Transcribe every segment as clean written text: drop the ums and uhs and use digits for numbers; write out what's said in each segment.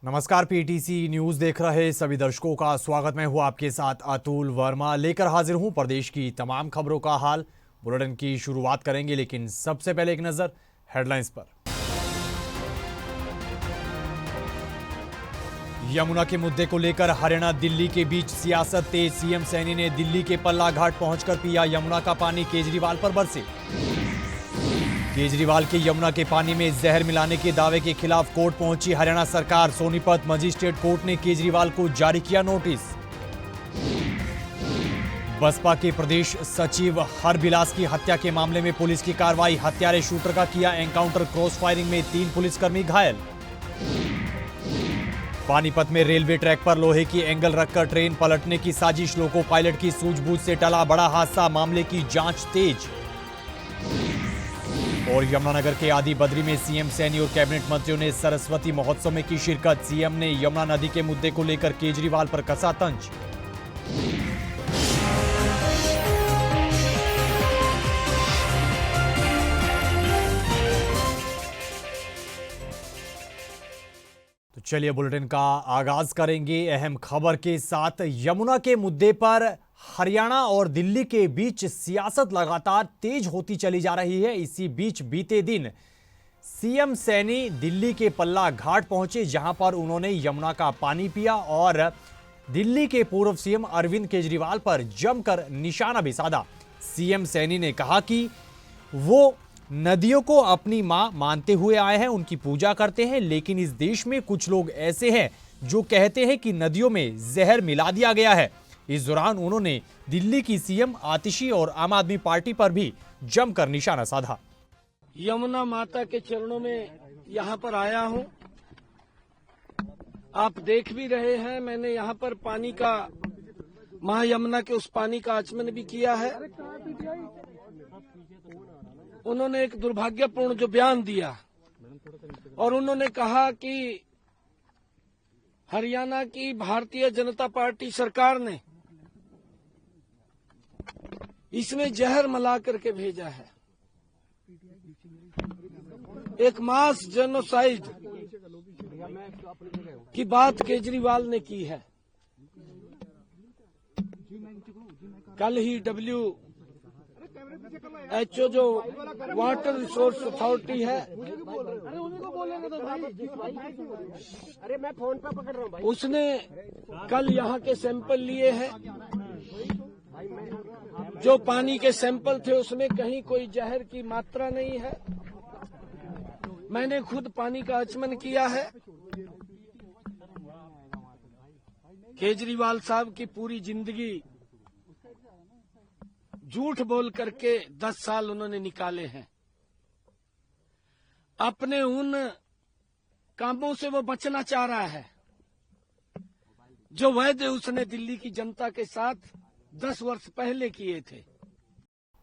नमस्कार, PTC news देख रहे सभी दर्शकों का स्वागत। मैं हूं आपके साथ अतुल वर्मा, लेकर हाजिर हूं प्रदेश की तमाम खबरों का हाल। बुलेटिन की शुरुआत करेंगे, लेकिन सबसे पहले एक नजर हेडलाइंस पर। यमुना के मुद्दे को लेकर हरियाणा दिल्ली के बीच सियासत तेज। सीएम सैनी ने दिल्ली के पल्ला घाट पहुंचकर पिया यमुना का पानी, केजरीवाल पर बरसे। केजरीवाल के यमुना के पानी में जहर मिलाने के दावे के खिलाफ कोर्ट पहुंची हरियाणा सरकार। सोनीपत मजिस्ट्रेट कोर्ट ने केजरीवाल को जारी किया नोटिस। बसपा के प्रदेश सचिव हरबिलास की हत्या के मामले में पुलिस की कार्रवाई। हत्यारे शूटर का किया एनकाउंटर, क्रॉस फायरिंग में 3 पुलिसकर्मी घायल। पानीपत में रेलवे ट्रैक पर लोहे की एंगल रखकर ट्रेन पलटने की साजिश। लोको पायलट की सूझबूझ से टला बड़ा हादसा, मामले की जांच तेज। और यमुनानगर के आदि बद्री में सीएम सैनी और कैबिनेट मंत्रियों ने सरस्वती महोत्सव में की शिरकत। सीएम ने यमुना नदी के मुद्दे को लेकर केजरीवाल पर कसा तंज। तो चलिए बुलेटिन का आगाज करेंगे अहम खबर के साथ। यमुना के मुद्दे पर हरियाणा और दिल्ली के बीच सियासत लगातार तेज होती चली जा रही है। इसी बीच बीते दिन सीएम सैनी दिल्ली के पल्ला घाट पहुंचे, जहां पर उन्होंने यमुना का पानी पिया और दिल्ली के पूर्व सीएम अरविंद केजरीवाल पर जमकर निशाना भी साधा। सीएम सैनी ने कहा कि वो नदियों को अपनी मां मानते हुए आए हैं, उनकी पूजा करते हैं, लेकिन इस देश में कुछ लोग ऐसे हैं जो कहते हैं कि नदियों में जहर मिला दिया गया है। इस दौरान उन्होंने दिल्ली की सीएम आतिशी और आम आदमी पार्टी पर भी जमकर निशाना साधा। यमुना माता के चरणों में यहाँ पर आया हूँ। आप देख भी रहे हैं, मैंने यहाँ पर पानी का, मां यमुना के उस पानी का आचमन भी किया है। उन्होंने एक दुर्भाग्यपूर्ण जो बयान दिया और उन्होंने कहा कि हरियाणा की भारतीय जनता पार्टी सरकार ने इसमें जहर मिला करके भेजा है। एक मास जेनोसाइड की बात केजरीवाल ने की है। कल ही WHO जो वाटर रिसोर्स अथॉरिटी है, अरे मैं फोन पे पकड़ रहा हूँ भाई, उसने कल यहाँ के सैंपल लिए हैं। जो पानी के सैंपल थे उसमें कहीं कोई जहर की मात्रा नहीं है। मैंने खुद पानी का आचमन किया है। केजरीवाल साहब की पूरी जिंदगी झूठ बोल करके 10 साल उन्होंने निकाले हैं। अपने उन कामों से वो बचना चाह रहा है जो वायदे उसने दिल्ली की जनता के साथ 10 वर्ष पहले किए थे।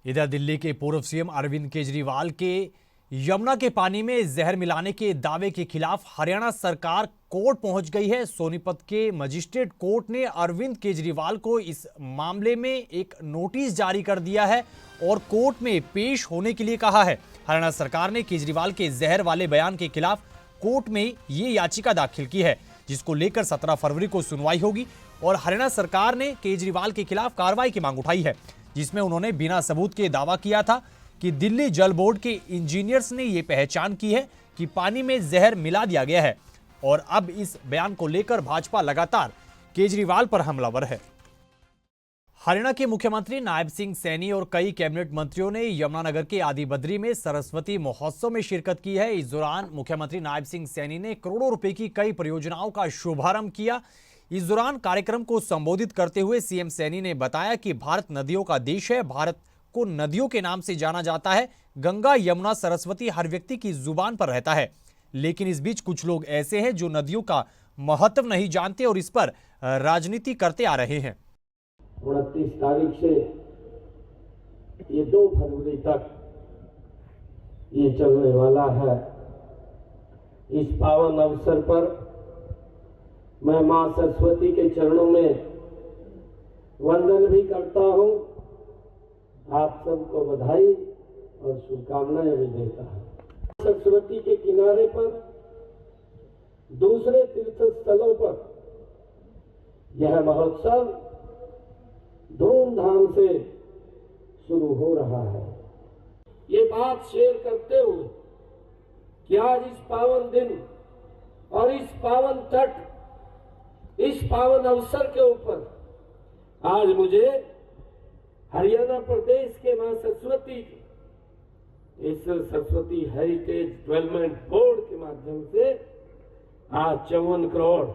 इधर दिल्ली के पूर्व सीएम अरविंद केजरीवाल के यमुना के पानी में जहर मिलाने के दावे के खिलाफ हरियाणा सरकार कोर्ट पहुंच गई है। सोनीपत के मजिस्ट्रेट कोर्ट ने अरविंद केजरीवाल को इस मामले में एक नोटिस जारी कर दिया है और कोर्ट में पेश होने के लिए कहा है। हरियाणा सरकार ने केजरीवाल के जहर वाले बयान के खिलाफ कोर्ट में ये याचिका दाखिल की है, जिसको लेकर 17 फरवरी को सुनवाई होगी। और हरियाणा सरकार ने केजरीवाल के खिलाफ कार्रवाई की मांग उठाई है, जिसमें उन्होंने बिना सबूत के दावा किया था कि दिल्ली जल बोर्ड के इंजीनियर्स ने यह पहचान की है कि पानी में जहर मिला दिया गया है। और अब इस बयान को लेकर भाजपा लगातार केजरीवाल पर हमलावर है। हरियाणा के मुख्यमंत्री नायब सिंह सैनी और कई कैबिनेट मंत्रियों ने यमुनानगर के आदि बद्री में सरस्वती महोत्सव में शिरकत की है। इस दौरान मुख्यमंत्री नायब सिंह सैनी ने करोड़ों रुपए की कई परियोजनाओं का शुभारंभ किया। इस दौरान कार्यक्रम को संबोधित करते हुए सीएम सैनी ने बताया कि भारत नदियों का देश है, भारत को नदियों के नाम से जाना जाता है। गंगा, यमुना, सरस्वती हर व्यक्ति की जुबान पर रहता है, लेकिन इस बीच कुछ लोग ऐसे हैं जो नदियों का महत्व नहीं जानते और इस पर राजनीति करते आ रहे हैं। 29 तारीख से ये 2 फरवरी तक ये चलने वाला है। इस पावन अवसर पर मैं मां सरस्वती के चरणों में वंदन भी करता हूं। आप सबको बधाई और शुभकामनाएं भी देता हूं। सरस्वती के किनारे पर दूसरे तीर्थ स्थलों पर यह महोत्सव धूमधाम से शुरू हो रहा है। ये बात शेयर करते हुए कि आज इस पावन दिन और इस पावन तट, इस पावन अवसर के ऊपर आज मुझे हरियाणा प्रदेश के मां सरस्वती, इस सरस्वती हेरिटेज डेवलपमेंट बोर्ड के माध्यम से आज 54 करोड़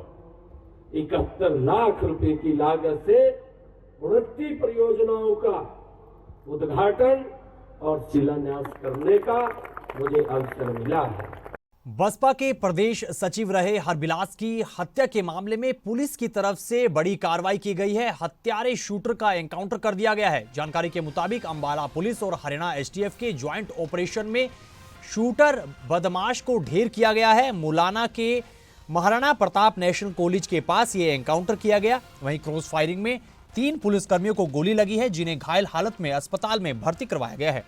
71 लाख रुपए की लागत से 29 परियोजनाओं का उद्घाटन और शिलान्यास करने का मुझे अवसर मिला है। बसपा के प्रदेश सचिव रहे हरबिलास की हत्या के मामले में पुलिस की तरफ से बड़ी कार्रवाई की गई है। हत्यारे शूटर का एनकाउंटर कर दिया गया है। जानकारी के मुताबिक अंबाला पुलिस और हरियाणा एसटीएफ के ज्वाइंट ऑपरेशन में शूटर बदमाश को ढेर किया गया है। मुलाना के महाराणा प्रताप नेशनल कॉलेज के पास यह एनकाउंटर किया गया। वहीं क्रॉस फायरिंग में 3 पुलिसकर्मियों को गोली लगी है, जिन्हें घायल हालत में अस्पताल में भर्ती करवाया गया है।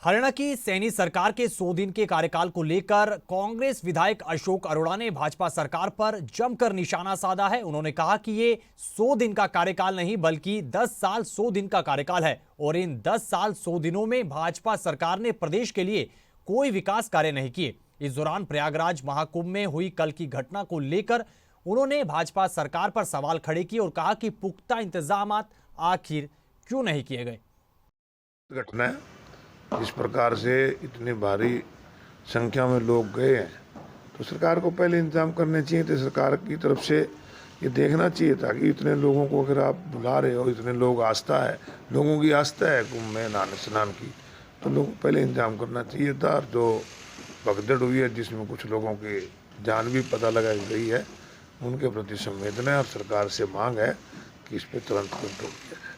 हरियाणा की सैनी सरकार के 100 दिन के कार्यकाल को लेकर कांग्रेस विधायक अशोक अरोड़ा ने भाजपा सरकार पर जमकर निशाना साधा है। उन्होंने कहा कि ये 100 दिन का कार्यकाल नहीं बल्कि 10 साल 100 दिन का कार्यकाल है और इन 10 साल 100 दिनों में भाजपा सरकार ने प्रदेश के लिए कोई विकास कार्य नहीं किए। इस दौरान प्रयागराज महाकुंभ में हुई कल की घटना को लेकर उन्होंने भाजपा सरकार पर सवाल खड़े किए और कहा कि पुख्ता इंतजाम आखिर क्यों नहीं किए गए। घटना इस प्रकार से इतनी भारी संख्या में लोग गए हैं तो सरकार को पहले इंतजाम करने चाहिए थे। सरकार की तरफ से ये देखना चाहिए था कि इतने लोगों को अगर आप बुला रहे हो, इतने लोग आस्था है, लोगों की आस्था है कुंभ में नहाने स्नान की, तो लोग पहले इंतजाम करना चाहिए था। जो भगदड़ हुई है जिसमें कुछ लोगों की जान भी पता लगाई गई है, उनके प्रति संवेदना है और सरकार से मांग है कि इस पर तुरंत कंट्रोल किया जाए।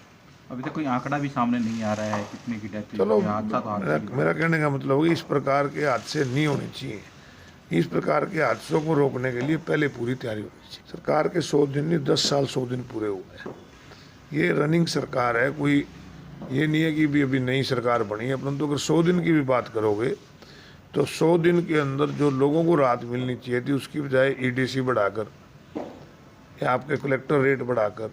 अभी तक कोई आंकड़ा भी सामने नहीं आ रहा है कितने की डेथ। चलो मेरा कहने का मतलब है कि इस प्रकार के हादसे नहीं होने चाहिए। इस प्रकार के हादसों को रोकने के लिए पहले पूरी तैयारी होनी चाहिए। सरकार के 100 दिन नहीं 10 साल 100 दिन पूरे हुए हैं। ये रनिंग सरकार है, कोई ये नहीं है कि भी अभी नई सरकार बनी है। परंतु अगर 100 दिन की भी बात करोगे तो 100 दिन के अंदर जो लोगों को राहत मिलनी चाहिए थी उसकी बजाय ईडीसी बढ़ाकर या आपके कलेक्टर रेट बढ़ाकर,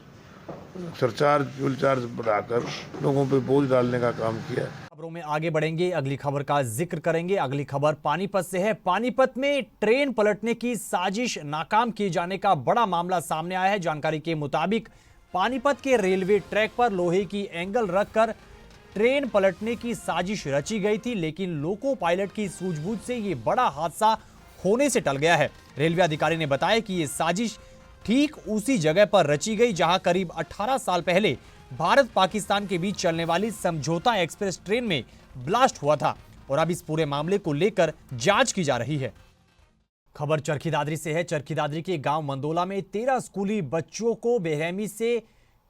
सरचार्ज फ्यूल चार्ज बढ़ाकर लोगों पे बोझ डालने का काम किया है। खबरों में आगे बढ़ेंगे, अगली खबर का जिक्र करेंगे। अगली खबर पानीपत से है। पानीपत में ट्रेन पलटने की साजिश नाकाम किए जाने का बड़ा मामला सामने आया है। जानकारी के मुताबिक पानीपत के रेलवे ट्रैक पर लोहे की एंगल रखकर ट्रेन पलटने की साजिश रची गई थी, लेकिन लोको पायलट की सूझबूझ से यह बड़ा हादसा होने से टल गया है। रेलवे अधिकारी ने बताया कि यह साजिश ठीक उसी जगह पर रची गई जहां करीब 18 साल पहले भारत पाकिस्तान के बीच चलने वाली समझौता एक्सप्रेस ट्रेन में ब्लास्ट हुआ था और अब इस पूरे मामले को लेकर जांच की जा रही है। खबर चरखी दादरी से है। चरखी दादरी के गांव मंदोला में 13 स्कूली बच्चों को बेरहमी से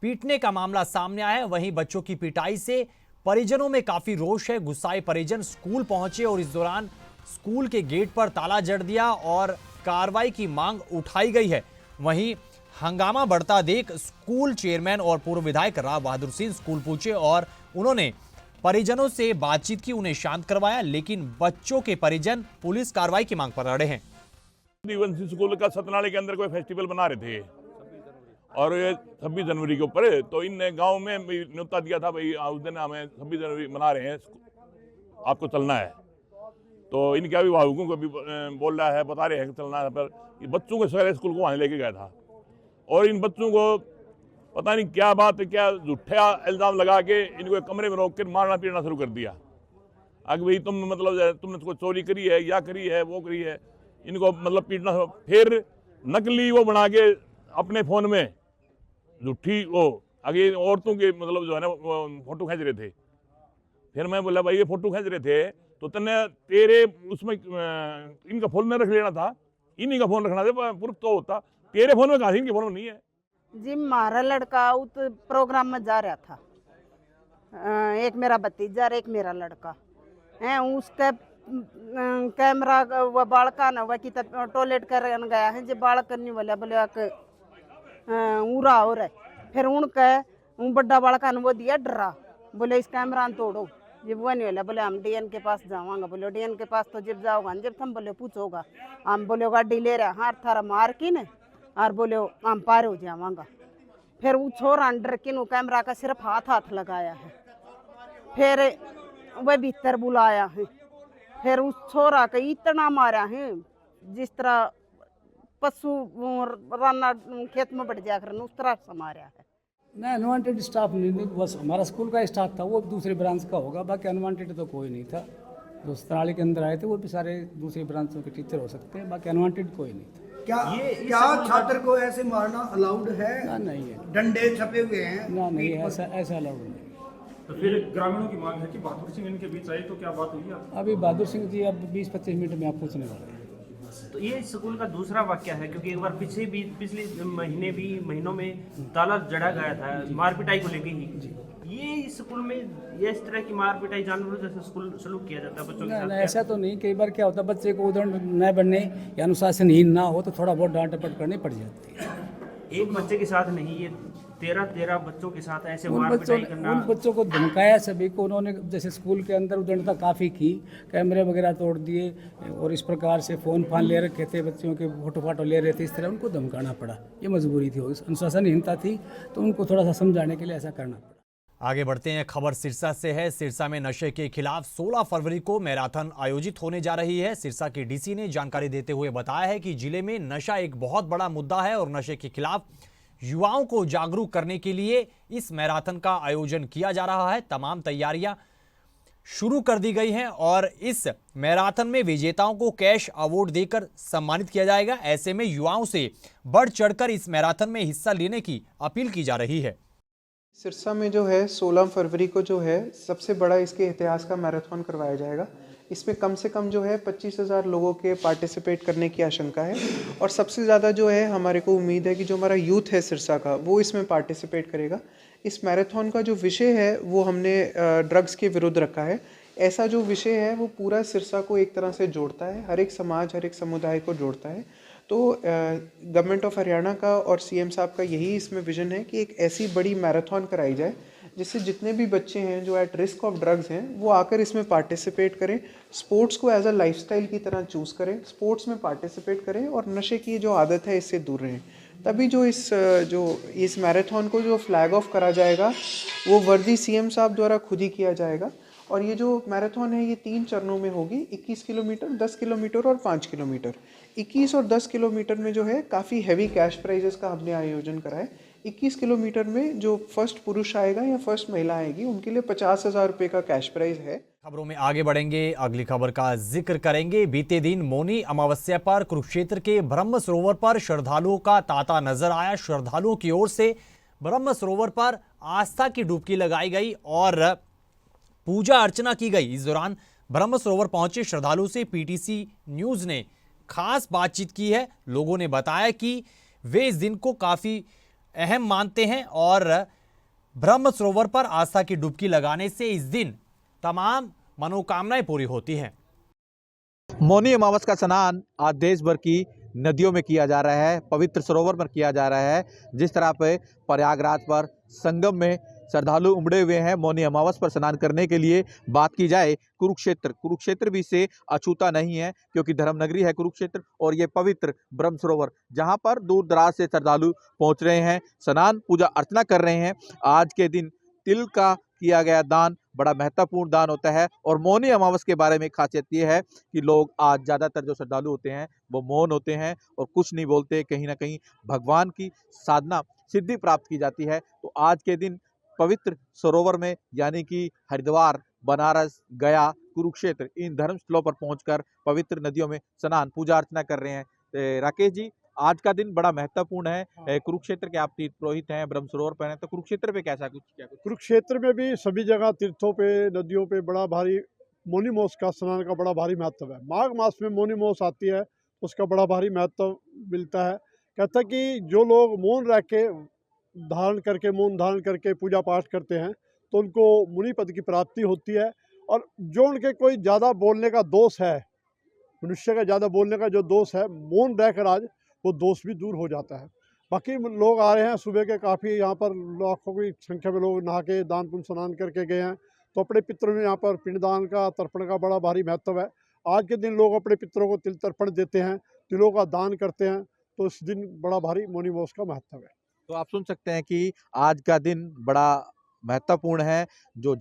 पीटने का मामला सामने आया है। वहीं बच्चों की पिटाई से परिजनों में काफी रोष है। गुस्साए परिजन स्कूल पहुंचे और इस दौरान स्कूल के गेट पर ताला जड़ दिया और कार्रवाई की मांग उठाई गई है। वहीं हंगामा बढ़ता देख स्कूल चेयरमैन और पूर्व विधायक राव बहादुर सिंह स्कूल पहुंचे और उन्होंने परिजनों से बातचीत की, उन्हें शांत करवाया, लेकिन बच्चों के परिजन पुलिस कार्रवाई की मांग पर अड़े हैं। वंशी स्कूल का सतनाले के अंदर कोई फेस्टिवल बना रहे थे और ये 26 जनवरी के ऊपर, तो इनने गांव में न्योता दिया था भाई उस दिन हमें 26 जनवरी मना रहे हैं, आपको चलना है। तो इनके अभिभावकों को भी बोल रहा है, बता रहे हैं कि चलना है, पर बच्चों को सवेरे स्कूल को वहाँ लेके गया था और इन बच्चों को पता नहीं क्या बात है, क्या झूठा इल्जाम लगा के इनको कमरे में रोक कर मारना पीटना शुरू कर दिया। अगर भाई तुम मतलब तुमने कोई चोरी करी है या करी है वो करी है, इनको मतलब पीटना। फिर नकली वो बना के अपने फ़ोन में झूठी वो आगे औरतों के मतलब जो है ना फोटो खींच रहे थे। फिर मैं बोला भाई ये फोटो खींच रहे थे तो तेरे उसमें इनका फोन में रख लेना था, इन्हीं का फोन रखना था, प्रूफ तो होता। तेरे फोन में कहा, इनके फोन में नहीं है जी। हमारा लड़का उस प्रोग्राम में जा रहा था, एक मेरा भतीजा और एक मेरा लड़का है। उसका कैमरा वह बालका न वह की टॉयलेट कर गया है जो बालक करने वाला बोले उरा हो रहा है। फिर उनका बड़ा बालका ने वो दिया डरा, बोले इस कैमरा तोड़ो, जब वो नहीं होला बोले हम डीएन के पास जावांगा, बोले डीएन के पास तो जब जाओगा जब थम बोले पूछोगा, हम बोले गाड़ी ले रहा हार थारा मार की न और बोले हम पार हो जावांगा। फिर वो छोरा अंडर किन कैमरा का सिर्फ हाथ लगाया है, फिर वह भीतर बुलाया है, फिर उस छोरा का इतना मारा है जिस तरह पशु राना खेत में बढ़ जाकर उस तरह से मारा है। नहीं, अनवांटेड स्टाफ नहीं, बस हमारा स्कूल का स्टाफ था, वो दूसरे ब्रांच का होगा, बाकी अनवांटेड तो कोई नहीं था। जो सतनाली के अंदर आए थे वो भी सारे दूसरी ब्रांचों के टीचर हो सकते हैं, बाकी अनवांटेड कोई नहीं था। क्या छात्र को ऐसे मारना अलाउड है? ना, नहीं है, डंडे छपे हुए हैं। ना नहीं है, ऐसा अलाउड नहीं। तो फिर ग्रामीणों की मांग है कि बहादुर सिंह इनके बीच आए, तो क्या बात हुई है? अभी बहादुर सिंह जी अब 20-25 मिनट में आप पूछने वाले हैं। तो ये स्कूल का दूसरा वाक्य है, क्योंकि एक बार पिछले महीनों में ताला जड़ा गया था मार पिटाई को लेके ही। ये स्कूल में ये इस तरह की मार पिटाई जानवरों जैसे स्कूल सलूक किया जाता है बच्चों के साथ? नहीं, ऐसा तो नहीं। कई बार क्या होता है, बच्चे को उदाहरण न बनने या अनुशासनहीन ना हो तो थोड़ा बहुत डांट डपट करनी पड़ जाती है। एक बच्चे के साथ नहीं, ये 13 बच्चों के साथ ऐसे मार पिटाई करना। उन बच्चों को धमकाया सभी को उन्होंने, जैसे स्कूल के अंदर उद्दंडता काफ़ी की, कैमरे वगैरह तोड़ दिए और इस प्रकार से फ़ोन फान ले रखे थे, बच्चों के फोटो फाटो ले रहे थे, इस तरह उनको धमकाना पड़ा। ये मजबूरी थी, अनुशासनहीनता थी, तो उनको थोड़ा सा समझाने के लिए ऐसा करना पड़ा। आगे बढ़ते हैं, खबर सिरसा से है। सिरसा में नशे के खिलाफ 16 फरवरी को मैराथन आयोजित होने जा रही है। सिरसा के डीसी ने जानकारी देते हुए बताया है कि जिले में नशा एक बहुत बड़ा मुद्दा है और नशे के खिलाफ युवाओं को जागरूक करने के लिए इस मैराथन का आयोजन किया जा रहा है। तमाम तैयारियां शुरू कर दी गई हैं और इस मैराथन में विजेताओं को कैश अवार्ड देकर सम्मानित किया जाएगा। ऐसे में युवाओं से बढ़ चढ़कर इस मैराथन में हिस्सा लेने की अपील की जा रही है। सिरसा में जो है 16 फरवरी को जो है सबसे बड़ा इसके इतिहास का मैराथन करवाया जाएगा। इसमें कम से कम जो है 25,000 लोगों के पार्टिसिपेट करने की आशंका है और सबसे ज़्यादा जो है हमारे को उम्मीद है कि जो हमारा यूथ है सिरसा का वो इसमें पार्टिसिपेट करेगा। इस मैराथन का जो विषय है वो हमने ड्रग्स के विरुद्ध रखा है। ऐसा जो विषय है वो पूरा सिरसा को एक तरह से जोड़ता है, हर एक समाज हर एक समुदाय को जोड़ता है। तो गवर्नमेंट ऑफ हरियाणा का और सीएम साहब का यही इसमें विजन है कि एक ऐसी बड़ी मैराथन कराई जाए जिससे जितने भी बच्चे हैं जो एट रिस्क ऑफ ड्रग्स हैं वो आकर इसमें पार्टिसिपेट करें, स्पोर्ट्स को एज अ लाइफस्टाइल की तरह चूज़ करें, स्पोर्ट्स में पार्टिसिपेट करें और नशे की जो आदत है इससे दूर रहें। तभी जो इस मैराथन को जो फ्लैग ऑफ करा जाएगा वो वर्दी सीएम साहब द्वारा खुद ही किया जाएगा। और ये जो मैराथन है ये 3 चरणों में होगी, 21 किलोमीटर, 10 किलोमीटर और 5 किलोमीटर। 21 और 10 किलोमीटर में जो है काफ़ी हैवी कैश प्राइजेस का हमने आयोजन करा है। 21 किलोमीटर में जो फर्स्ट पुरुष आएगा या फर्स्ट महिला आएगी उनके लिए 50,000 रुपये का कैश प्राइज है। खबरों में आगे बढ़ेंगे, अगली खबर का जिक्र करेंगे। बीते दिन मौनी अमावस्या पर कुरुक्षेत्र के ब्रह्म सरोवर पर श्रद्धालुओं का तांता नजर आया। श्रद्धालुओं की ओर से ब्रह्म सरोवर पर आस्था की डुबकी लगाई गई और पूजा अर्चना की गई। इस दौरान ब्रह्म सरोवर पहुंचे श्रद्धालु से पीटीसी न्यूज ने खास बातचीत की है। लोगों ने बताया कि वे इस दिन को काफी अहम मानते हैं और ब्रह्म सरोवर पर आस्था की डुबकी लगाने से इस दिन तमाम मनोकामनाएं पूरी होती हैं। मौनी अमावस का स्नान आज देश भर की नदियों में किया जा रहा है, पवित्र सरोवर पर किया जा रहा है। जिस तरह पे प्रयागराज पर संगम में श्रद्धालु उमड़े हुए हैं मौनी अमावस पर स्नान करने के लिए, बात की जाए कुरुक्षेत्र भी से अछूता नहीं है क्योंकि धर्मनगरी है कुरुक्षेत्र और ये पवित्र ब्रह्म सरोवर जहां पर दूर दराज से श्रद्धालु पहुंच रहे हैं, स्नान पूजा अर्चना कर रहे हैं। आज के दिन तिल का किया गया दान बड़ा महत्वपूर्ण दान होता है और मौनी अमावस के बारे में खासियत ये है कि लोग आज ज़्यादातर जो श्रद्धालु होते हैं वो मौन होते हैं और कुछ नहीं बोलते, कहीं ना कहीं भगवान की साधना सिद्धि प्राप्त की जाती है। तो आज के दिन पवित्र सरोवर में यानी कि हरिद्वार, बनारस, गया, कुरुक्षेत्र इन धर्म स्थलों पर पहुंचकर पवित्र नदियों में स्नान पूजा अर्चना कर रहे हैं। राकेश जी, आज का दिन बड़ा महत्वपूर्ण है। कुरुक्षेत्र के आप तीर्थ पुरोहित हैं, ब्रह्म सरोवर पर हैं, तो कुरुक्षेत्र पे कैसा कुछ क्या कुछ? कुरुक्षेत्र में भी सभी जगह तीर्थों पे नदियों पे बड़ा भारी मौनी अमावस का स्नान का बड़ा भारी महत्व है। माघ मास में मौनी अमावस आती है उसका बड़ा भारी महत्व मिलता है। कहता है कि जो लोग मौन रह के मौन धारण करके पूजा पाठ करते हैं तो उनको मुनि पद की प्राप्ति होती है और जो उनके कोई ज़्यादा बोलने का दोष है, मनुष्य का ज़्यादा बोलने का जो दोष है, मौन रहकर आज वो दोष भी दूर हो जाता है। बाकी लोग आ रहे हैं सुबह के, काफ़ी यहाँ पर लाखों की संख्या में लोग नहा के दान पुण्य स्नान करके गए हैं। तो अपने पितरों में यहाँ पर पिंडदान का, तर्पण का बड़ा भारी महत्व है। आज के दिन लोग अपने पितरों को तिल तर्पण देते हैं, तिलों का दान करते हैं, तो इस दिन बड़ा भारी मौनी अमावस का महत्व है। तो आप सुन सकते हैं कि आज का दिन बड़ा महत्वपूर्ण है, जो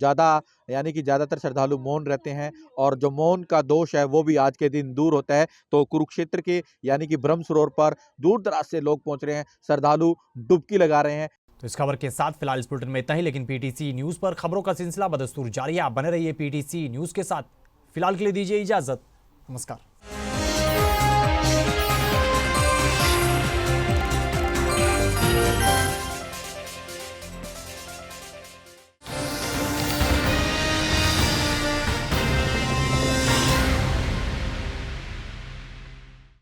यानी कि ज़्यादातर श्रद्धालु मौन रहते हैं और जो मौन का दोष है वो भी आज के दिन दूर होता है। तो कुरुक्षेत्र के यानी कि ब्रह्म सरोवर पर दूर दराज से लोग पहुंच रहे हैं, श्रद्धालु डुबकी लगा रहे हैं। तो इस खबर के साथ फिलहाल इस बुलेटिन में इतना ही, लेकिन पीटीसी न्यूज पर खबरों का सिलसिला बदस्तूर जारी है। आप बने रहिए पीटीसी न्यूज के साथ। फिलहाल के लिए दीजिए इजाजत। नमस्कार।